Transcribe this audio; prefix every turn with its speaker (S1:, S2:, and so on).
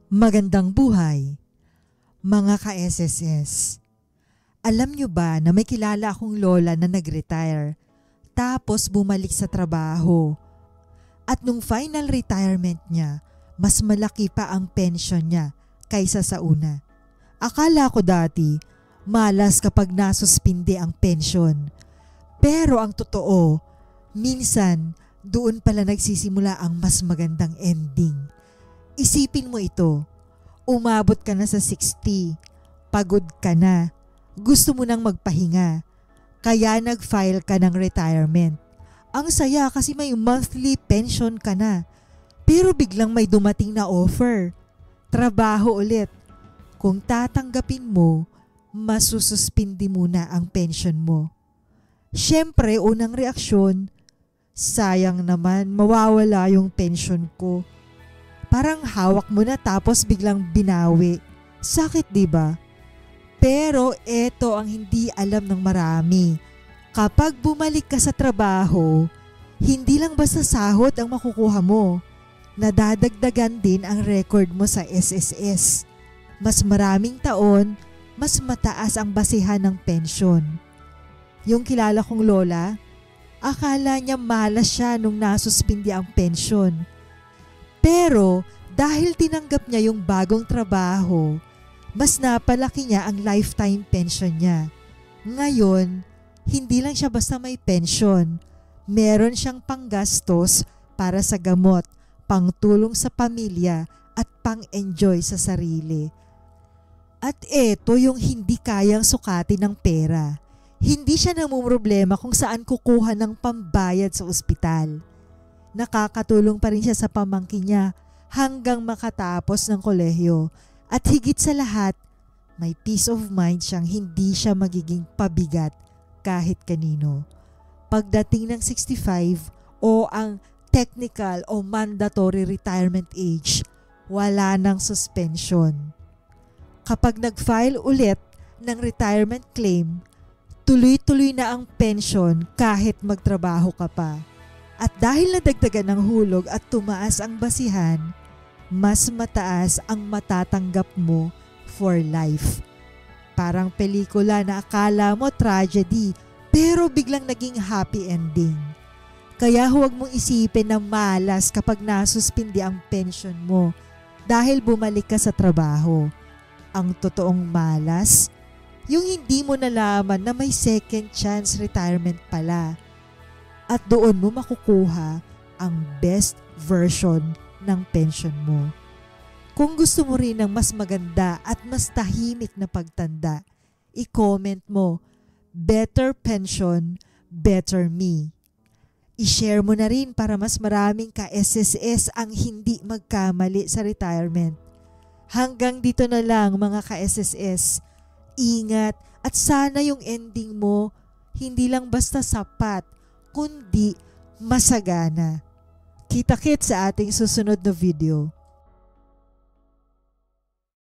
S1: Magandang buhay, mga ka-SSS. Alam nyo ba na may kilala akong lola na nag-retire tapos bumalik sa trabaho at nung final retirement niya, mas malaki pa ang pension niya kaysa sa una. Akala ko dati, malas kapag nasuspindi ang pension. Pero ang totoo, minsan doon pala nagsisimula ang mas magandang ending. Isipin mo ito, umabot ka na sa 60, pagod ka na, gusto mo nang magpahinga, kaya nag-file ka ng retirement. Ang saya kasi may monthly pension ka na, pero biglang may dumating na offer. Trabaho ulit. Kung tatanggapin mo, masususpindi muna ang pension mo. Siyempre, unang reaksyon, sayang naman, mawawala yung pension ko. Parang hawak mo na tapos biglang binawi. Sakit, di ba? Pero eto ang hindi alam ng marami. Kapag bumalik ka sa trabaho, hindi lang basta sahod ang makukuha mo. Nadadagdagan din ang record mo sa SSS. Mas maraming taon, mas mataas ang basehan ng pensyon. Yung kilala kong lola, akala niya malas siya nung nasuspindi ang pensyon. Pero dahil tinanggap niya yung bagong trabaho, mas napalaki niya ang lifetime pension niya. Ngayon, hindi lang siya basta may pension. Meron siyang panggastos para sa gamot, pangtulong sa pamilya at pang-enjoy sa sarili. At eto yung hindi kayang sukatin ng pera. Hindi siya namumroblema kung saan kukuha ng pambayad sa ospital. Nakakatulong pa rin siya sa pamangkin niya hanggang makatapos ng kolehiyo. At higit sa lahat, may peace of mind siyang hindi siya magiging pabigat kahit kanino. Pagdating ng 65 o ang technical o mandatory retirement age, wala nang suspension. Kapag nag-file ulit ng retirement claim, tuloy-tuloy na ang pension kahit magtrabaho ka pa. At dahil nadagdagan ng hulog at tumaas ang basihan, mas mataas ang matatanggap mo for life. Parang pelikula na akala mo tragedy, pero biglang naging happy ending. Kaya huwag mong isipin na malas kapag nasuspindi ang pension mo dahil bumalik ka sa trabaho. Ang totoong malas, yung hindi mo nalaman na may second chance retirement pala. At doon mo makukuha ang best version ng pension mo. Kung gusto mo rin ng mas maganda at mas tahimik na pagtanda, i-comment mo, better pension, better me. I-share mo na rin para mas maraming ka-SSS ang hindi magkamali sa retirement. Hanggang dito na lang mga ka-SSS. Ingat at sana yung ending mo hindi lang basta sapat, kundi masagana. Kita-kits sa ating susunod na video.